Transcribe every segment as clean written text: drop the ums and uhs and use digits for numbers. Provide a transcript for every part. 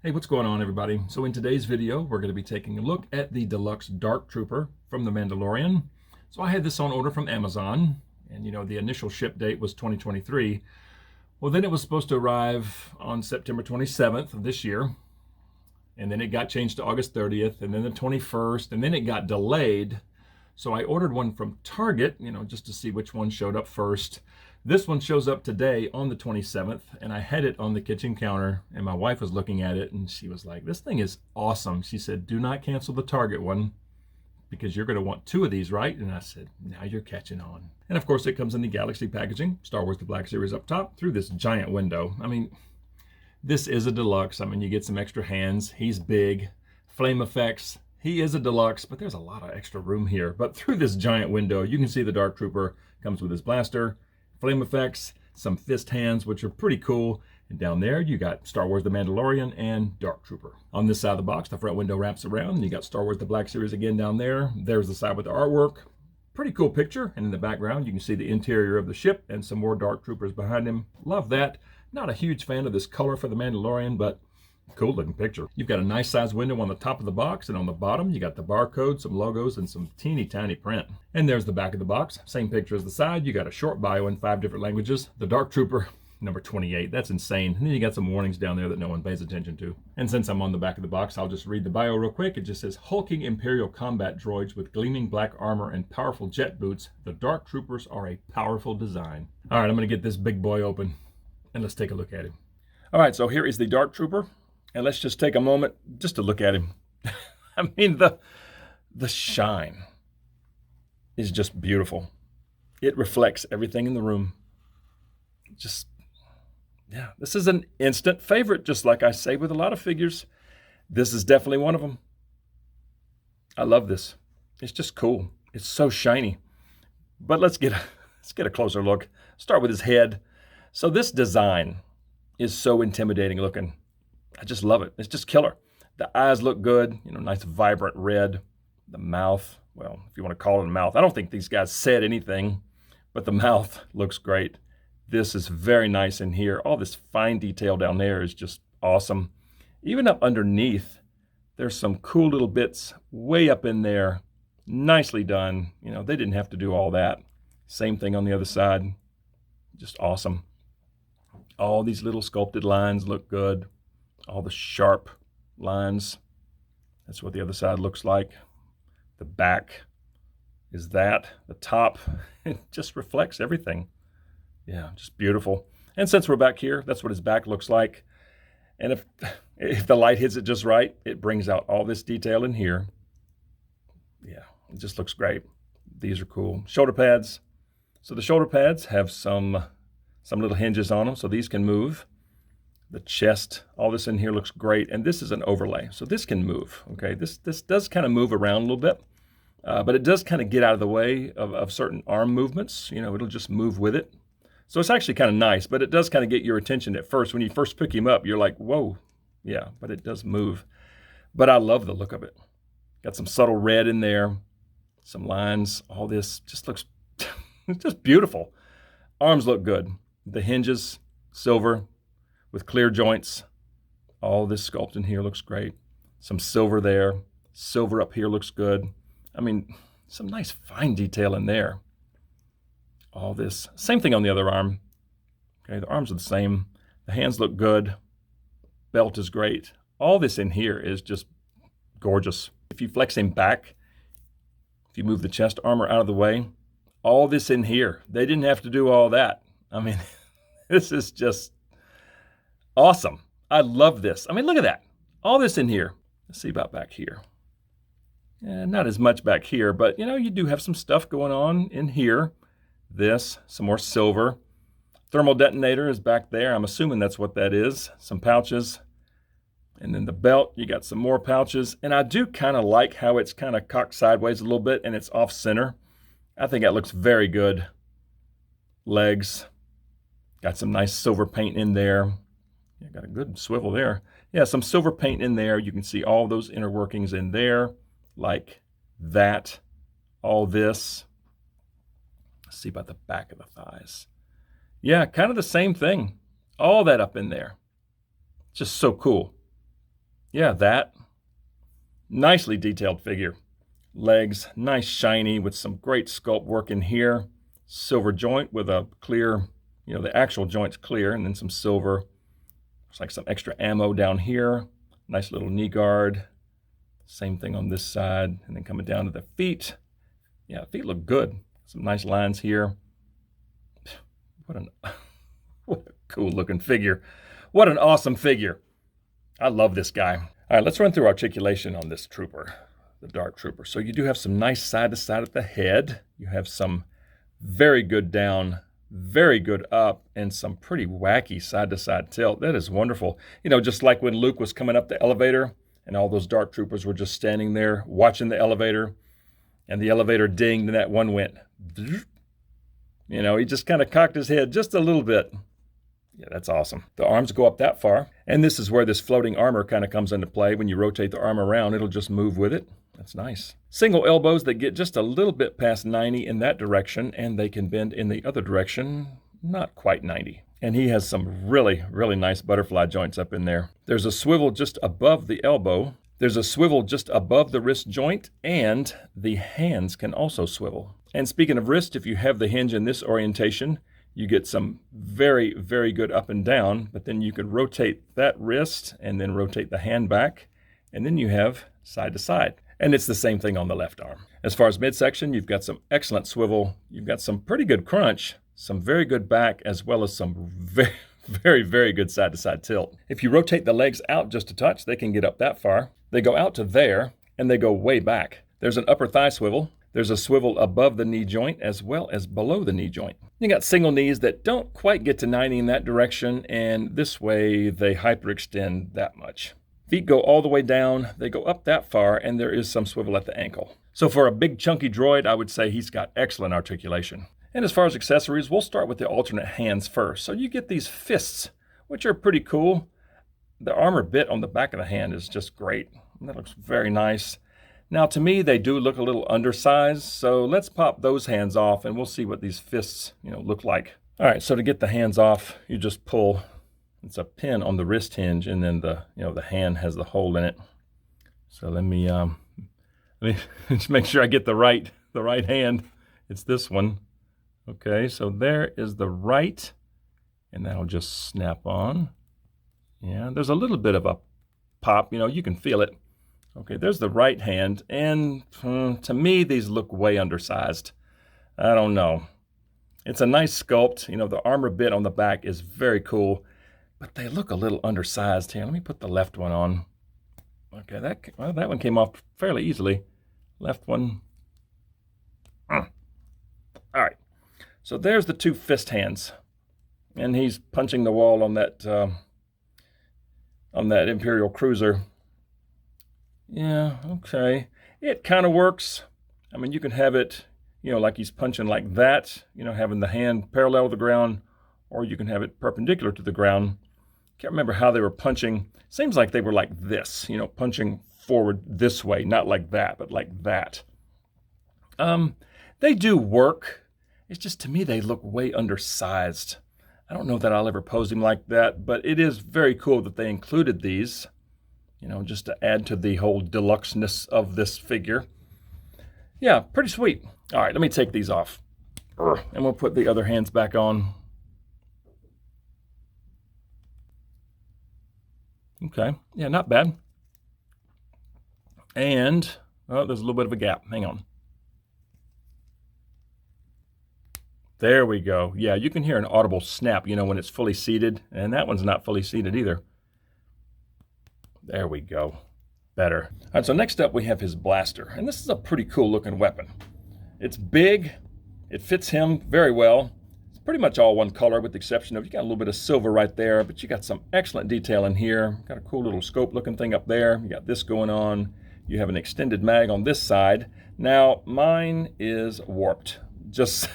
Hey, what's going on, everybody? So in today's video, we're going to be taking a look at the deluxe Dark Trooper from the Mandalorian. So I had this on order from Amazon, and the initial ship date was 2023. Well, then it was supposed to arrive on September 27th of this year, and then it got changed to August 30th, and then the 21st, and then it got delayed. So I ordered one from Target, just to see which one showed up first. This one shows up today on the 27th, and I had it on the kitchen counter, and my wife was looking at it, and she was like, this thing is awesome. She said, do not cancel the Target one, because you're going to want two of these, right? And I said, now you're catching on. And of course, it comes in the Galaxy packaging, Star Wars The Black Series up top, through this giant window. I mean, this is a deluxe. I mean, you get some extra hands. He's big. Flame effects. He is a deluxe, but there's a lot of extra room here. But through this giant window, you can see the Dark Trooper comes with his blaster, flame effects, some fist hands, which are pretty cool. And down there, you got Star Wars The Mandalorian and Dark Trooper. On this side of the box, the front window wraps around, and you got Star Wars The Black Series again down there. There's the side with the artwork. Pretty cool picture. And in the background, you can see the interior of the ship and some more Dark Troopers behind him. Love that. Not a huge fan of this color for The Mandalorian, but cool looking picture. You've got a nice size window on the top of the box, and on the bottom you got the barcode, some logos, and some teeny tiny print. And there's the back of the box. Same picture as the side. You got a short bio in 5 different languages. The Dark Trooper, number 28. That's insane. And then you got some warnings down there that no one pays attention to. And since I'm on the back of the box, I'll just read the bio real quick. It just says, hulking Imperial combat droids with gleaming black armor and powerful jet boots, the Dark Troopers are a powerful design. All right, I'm going to get this big boy open, and let's take a look at him. All right, so here is the Dark Trooper. And let's just take a moment just to look at him. I mean, the shine is just beautiful. It reflects everything in the room. Just, yeah, this is an instant favorite, just like I say with a lot of figures. This is definitely one of them. I love this. It's just cool. It's so shiny. But let's get a closer look. Start with his head. So this design is so intimidating looking. I just love it. It's just killer. The eyes look good, nice vibrant red. The mouth, well, if you want to call it a mouth. I don't think these guys said anything, but the mouth looks great. This is very nice in here. All this fine detail down there is just awesome. Even up underneath, there's some cool little bits way up in there. Nicely done. They didn't have to do all that. Same thing on the other side. Just awesome. All these little sculpted lines look good. All the sharp lines. That's what the other side looks like. The back is that. The top, it just reflects everything. Yeah, just beautiful. And since we're back here, that's what his back looks like. And if the light hits it just right, it brings out all this detail in here. Yeah, it just looks great. These are cool. Shoulder pads. So the shoulder pads have some little hinges on them, so these can move. The chest, all this in here looks great. And this is an overlay, so this can move, okay? This does kind of move around a little bit, but it does kind of get out of the way of certain arm movements. It'll just move with it. So it's actually kind of nice, but it does kind of get your attention at first. When you first pick him up, you're like, whoa, yeah, but it does move. But I love the look of it. Got some subtle red in there, some lines. All this just looks it's just beautiful. Arms look good. The hinges, silver, with clear joints. All this sculpt in here looks great. Some silver there. Silver up here looks good. I mean, some nice fine detail in there. All this. Same thing on the other arm. Okay, the arms are the same. The hands look good. Belt is great. All this in here is just gorgeous. If you flex him back, if you move the chest armor out of the way, all this in here, they didn't have to do all that. I mean, this is just awesome. I love this. I mean, look at that. All this in here. Let's see about back here. Not as much back here, but you do have some stuff going on in here. This, some more silver. Thermal detonator is back there. I'm assuming that's what that is. Some pouches. And then the belt, you got some more pouches. And I do kind of like how it's kind of cocked sideways a little bit and it's off center. I think that looks very good. Legs. Got some nice silver paint in there. Yeah, got a good swivel there. Yeah, some silver paint in there. You can see all those inner workings in there, like that. All this. Let's see about the back of the thighs. Yeah, kind of the same thing. All that up in there. Just so cool. Yeah, that. Nicely detailed figure. Legs, nice shiny with some great sculpt work in here. Silver joint with a clear, the actual joint's clear, and then some silver. Looks like some extra ammo down here. Nice little knee guard. Same thing on this side, and then coming down to the feet. Yeah, the feet look good. Some nice lines here. What a cool looking figure. What an awesome figure. I love this guy. All right, let's run through articulation on this trooper, the Dark Trooper. So you do have some nice side to side at the head. You have some very good down, very good up, and some pretty wacky side to side tilt. That is wonderful. Just like when Luke was coming up the elevator and all those Dark Troopers were just standing there watching the elevator, and the elevator dinged and that one went. He just kind of cocked his head just a little bit. Yeah, that's awesome. The arms go up that far. And this is where this floating armor kind of comes into play. When you rotate the arm around, it'll just move with it. That's nice. Single elbows that get just a little bit past 90 in that direction, and they can bend in the other direction, not quite 90. And he has some really, really nice butterfly joints up in there. There's a swivel just above the elbow. There's a swivel just above the wrist joint, and the hands can also swivel. And speaking of wrist, if you have the hinge in this orientation, you get some very, very good up and down, but then you could rotate that wrist and then rotate the hand back, and then you have side to side. And it's the same thing on the left arm. As far as midsection, you've got some excellent swivel. You've got some pretty good crunch, some very good back, as well as some very, very, very good side to side tilt. If you rotate the legs out just a touch, they can get up that far. They go out to there, and they go way back. There's an upper thigh swivel. There's a swivel above the knee joint as well as below the knee joint. You got single knees that don't quite get to 90 in that direction, and this way they hyperextend that much. Feet go all the way down, they go up that far, and there is some swivel at the ankle. So for a big chunky droid, I would say he's got excellent articulation. And as far as accessories, we'll start with the alternate hands first. So you get these fists, which are pretty cool. The armor bit on the back of the hand is just great. That looks very nice. Now, to me, they do look a little undersized, so let's pop those hands off, and we'll see what these fists, look like. All right, so to get the hands off, you just pull. It's a pin on the wrist hinge, and then the hand has the hole in it. So let me just make sure I get the right hand. It's this one. Okay, so there is the right, and that'll just snap on. Yeah, there's a little bit of a pop. You can feel it. Okay, there's the right hand, and to me, these look way undersized. I don't know. It's a nice sculpt. The armor bit on the back is very cool, but they look a little undersized here. Let me put the left one on. Okay, that one came off fairly easily. Left one. All right, so there's the two fist hands, and he's punching the wall on that Imperial cruiser. Yeah, okay. It kind of works. I mean, you can have it, like he's punching like that, having the hand parallel to the ground, or you can have it perpendicular to the ground. Can't remember how they were punching. Seems like they were like this, punching forward this way, not like that, but like that. They do work. It's just, to me, they look way undersized. I don't know that I'll ever pose him like that, but it is very cool that they included these. Just to add to the whole deluxe-ness of this figure. Yeah, pretty sweet. All right, let me take these off. And we'll put the other hands back on. Okay, yeah, not bad. And, there's a little bit of a gap. Hang on. There we go. Yeah, you can hear an audible snap, when it's fully seated. And that one's not fully seated either. There we go. Better. All right, so next up we have his blaster. And this is a pretty cool looking weapon. It's big. It fits him very well. It's pretty much all one color with the exception of you got a little bit of silver right there, but you got some excellent detail in here. Got a cool little scope looking thing up there. You got this going on. You have an extended mag on this side. Now mine is warped. Just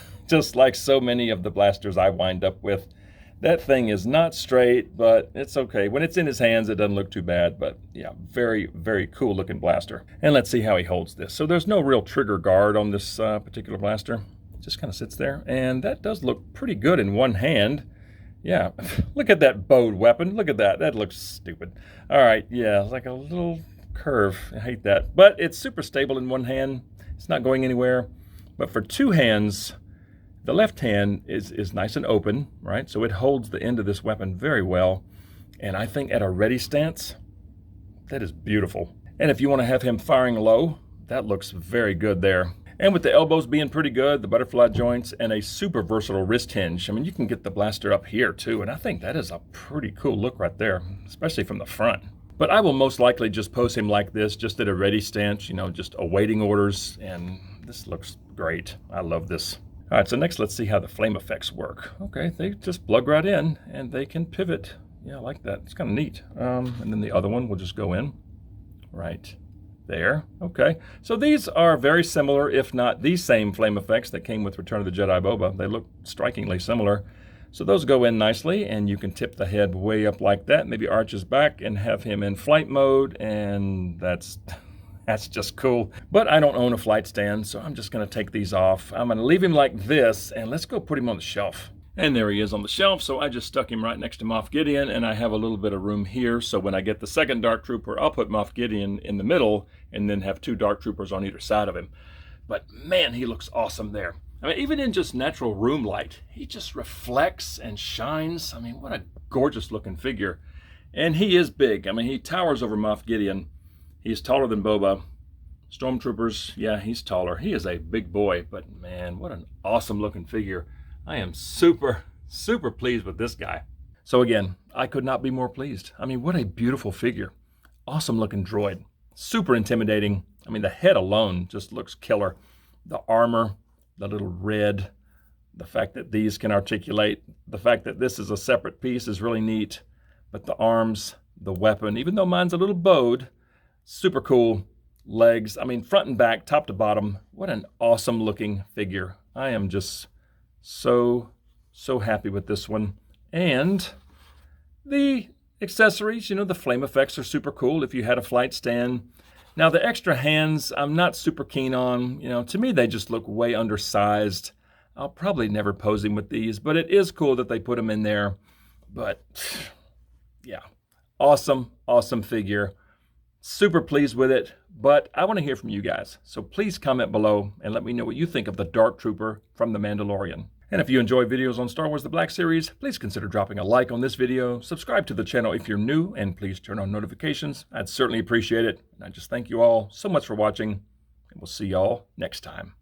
like so many of the blasters I wind up with. That thing is not straight, but it's okay. When it's in his hands, it doesn't look too bad, but yeah, very, very cool looking blaster. And let's see how he holds this. So there's no real trigger guard on this particular blaster. It just kind of sits there, and that does look pretty good in one hand. Yeah, look at that bowed weapon. Look at that. That looks stupid. All right, yeah, it's like a little curve. I hate that. But it's super stable in one hand. It's not going anywhere. But for two hands, the left hand is nice and open, right? So it holds the end of this weapon very well. And I think at a ready stance, that is beautiful. And if you want to have him firing low, that looks very good there. And with the elbows being pretty good, the butterfly joints, and a super versatile wrist hinge, I mean, you can get the blaster up here too, and I think that is a pretty cool look right there, especially from the front. But I will most likely just pose him like this, just at a ready stance, you know, just awaiting orders, and this looks great. I love this. All right, so next let's see how the flame effects work. Okay, they just plug right in, and they can pivot. Yeah, I like that. It's kind of neat. And then the other one will just go in right there. Okay, so these are very similar, if not the same flame effects that came with Return of the Jedi Boba. They look strikingly similar. So those go in nicely, and you can tip the head way up like that, maybe arch his back and have him in flight mode, and that's just cool. But I don't own a flight stand, so I'm just gonna take these off. I'm gonna leave him like this, and let's go put him on the shelf. And there he is on the shelf, so I just stuck him right next to Moff Gideon, and I have a little bit of room here, so when I get the second Dark Trooper, I'll put Moff Gideon in the middle, and then have two Dark Troopers on either side of him. But man, he looks awesome there. I mean, even in just natural room light, he just reflects and shines. I mean, what a gorgeous looking figure. And he is big. I mean, he towers over Moff Gideon. He's taller than Boba. Stormtroopers, yeah, he's taller. He is a big boy, but man, what an awesome looking figure. I am super pleased with this guy. So again, I could not be more pleased. I mean, what a beautiful figure. Awesome looking droid. Super intimidating. I mean, the head alone just looks killer. The armor, the little red, the fact that these can articulate, the fact that this is a separate piece is really neat. But the arms, the weapon, even though mine's a little bowed, super cool. Legs, I mean, front and back, top to bottom. What an awesome looking figure. I am just so happy with this one. And the accessories, you know, the flame effects are super cool if you had a flight stand. Now the extra hands, I'm not super keen on. You know, to me, they just look way undersized. I'll probably never pose him with these, but it is cool that they put them in there. But yeah, awesome figure. Super pleased with it, but I want to hear from you guys. So please comment below and let me know what you think of the Dark Trooper from The Mandalorian. And if you enjoy videos on Star Wars The Black Series, please consider dropping a like on this video, subscribe to the channel if you're new, and please turn on notifications. I'd certainly appreciate it. And I just thank you all so much for watching, and we'll see y'all next time.